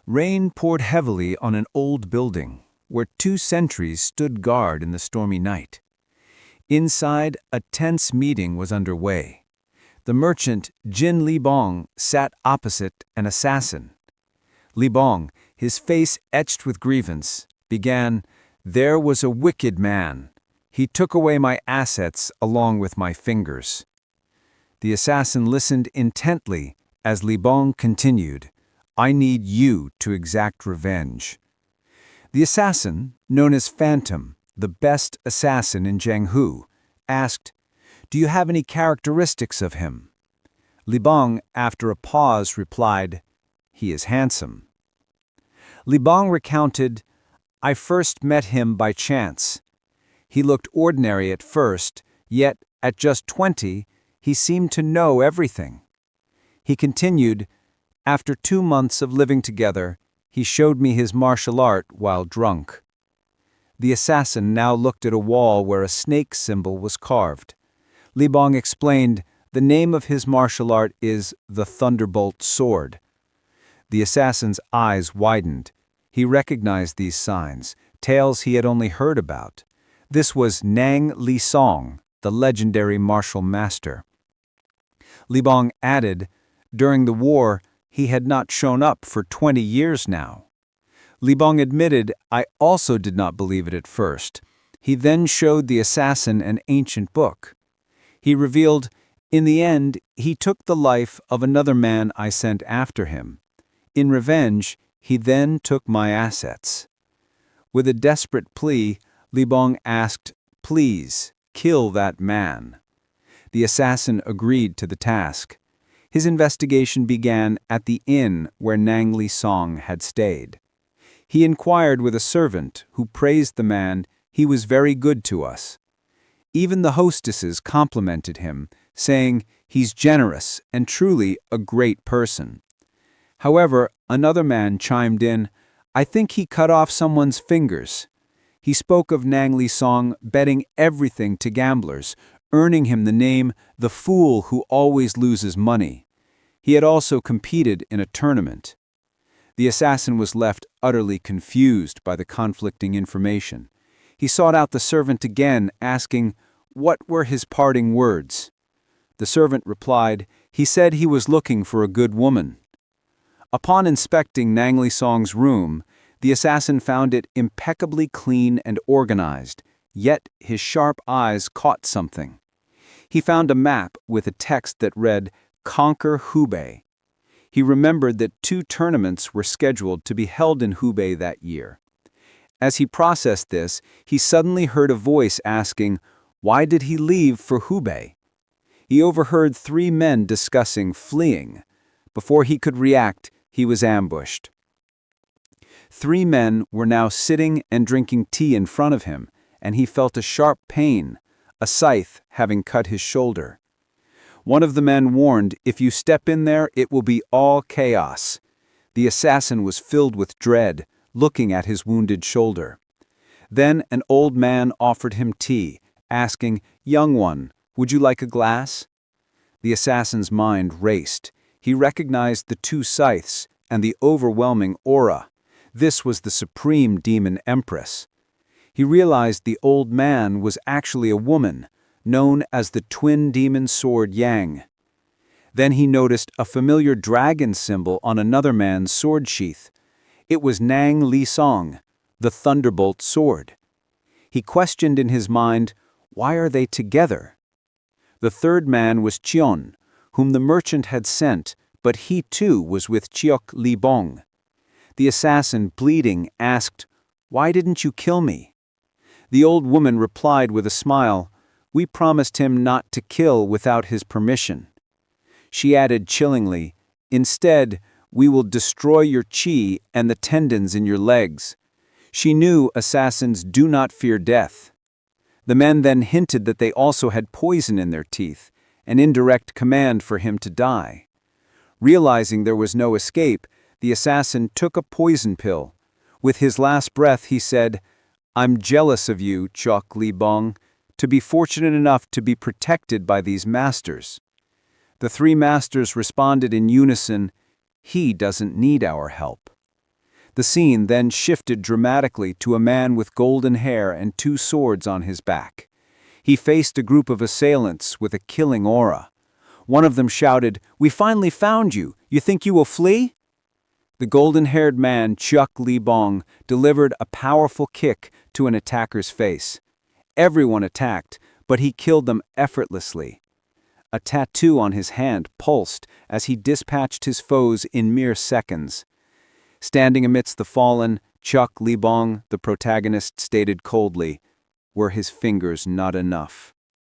Rain poured heavily on an old building, where 2 sentries stood guard in the stormy night. Inside, a tense meeting was underway. The merchant Jin Libong sat opposite an assassin. Libong, his face etched with grievance, began, "There was a wicked man. He took away my assets along with my fingers." The assassin listened intently as Libong continued, "I need you to exact revenge." The assassin, known as Phantom, the best assassin in Jianghu, asked, "Do you have any characteristics of him?" Libong, after a pause, replied, "He is handsome." Libong recounted, "I first met him by chance. He looked ordinary at first, yet at just 20, he seemed to know everything." He continued, "After 2 months of living together, he showed me his martial art while drunk." The assassin now looked at a wall where a snake symbol was carved. Libong explained, "The name of his martial art is the Thunderbolt Sword." The assassin's eyes widened. He recognized these signs, tales he had only heard about. This was Nang Li Song, the legendary martial master. Libong added, "During the war, he had not shown up for 20 years now." Libong admitted, "I also did not believe it at first." He then showed the assassin an ancient book. He revealed, "In the end, he took the life of another man I sent after him. In revenge, he then took my assets." With a desperate plea, Libong asked, "Please, kill that man." The assassin agreed to the task. His investigation began at the inn where Nang Li Song had stayed. He inquired with a servant, who praised the man, "He was very good to us." Even the hostesses complimented him, saying, "He's generous and truly a great person." However, another man chimed in, "I think he cut off someone's fingers." He spoke of Nang Li Song betting everything to gamblers, earning him the name "the fool who always loses money." He had also competed in a tournament. The assassin was left utterly confused by the conflicting information. He sought out the servant again, asking, "What were his parting words?" The servant replied, "He said he was looking for a good woman." Upon inspecting Nang Li Song's room, the assassin found it impeccably clean and organized, yet his sharp eyes caught something. He found a map with a text that read, "Conquer Hubei." He remembered that 2 tournaments were scheduled to be held in Hubei that year. As he processed this, he suddenly heard a voice asking, why did he leave for Hubei? He overheard 3 men discussing fleeing. Before he could react, he was ambushed. 3 men were now sitting and drinking tea in front of him, and he felt a sharp pain, a scythe having cut his shoulder. One of the men warned, "If you step in there, it will be all chaos." The assassin was filled with dread, looking at his wounded shoulder. Then an old man offered him tea, asking, "Young one, would you like a glass?" The assassin's mind raced. He recognized the 2 scythes and the overwhelming aura. This was the supreme demon empress. He realized the old man was actually a woman, known as the twin demon sword Yang. Then he noticed a familiar dragon symbol on another man's sword sheath. It was Nang Li Song, the Thunderbolt Sword. He questioned in his mind, why are they together? The 3rd man was Chion, whom the merchant had sent, but he too was with Chiok Li Bong. The assassin, bleeding, asked, "Why didn't you kill me?" The old woman replied with a smile, "We promised him not to kill without his permission." She added chillingly, "Instead, we will destroy your qi and the tendons in your legs." She knew assassins do not fear death. The men then hinted that they also had poison in their teeth, an indirect command for him to die. Realizing there was no escape, the assassin took a poison pill. With his last breath, he said, "I'm jealous of you, Chok Li Bong, to be fortunate enough to be protected by these masters." The 3 masters responded in unison, "He doesn't need our help." The scene then shifted dramatically to a man with golden hair and two swords on his back. He faced a group of assailants with a killing aura. One of them shouted, "We finally found you! You think you will flee?" The golden-haired man, Chuck Li Bong, delivered a powerful kick to an attacker's face. Everyone attacked, but he killed them effortlessly. A tattoo on his hand pulsed as he dispatched his foes in mere seconds. Standing amidst the fallen, Chuck Li Bong, the protagonist, stated coldly, "Were his fingers not enough?"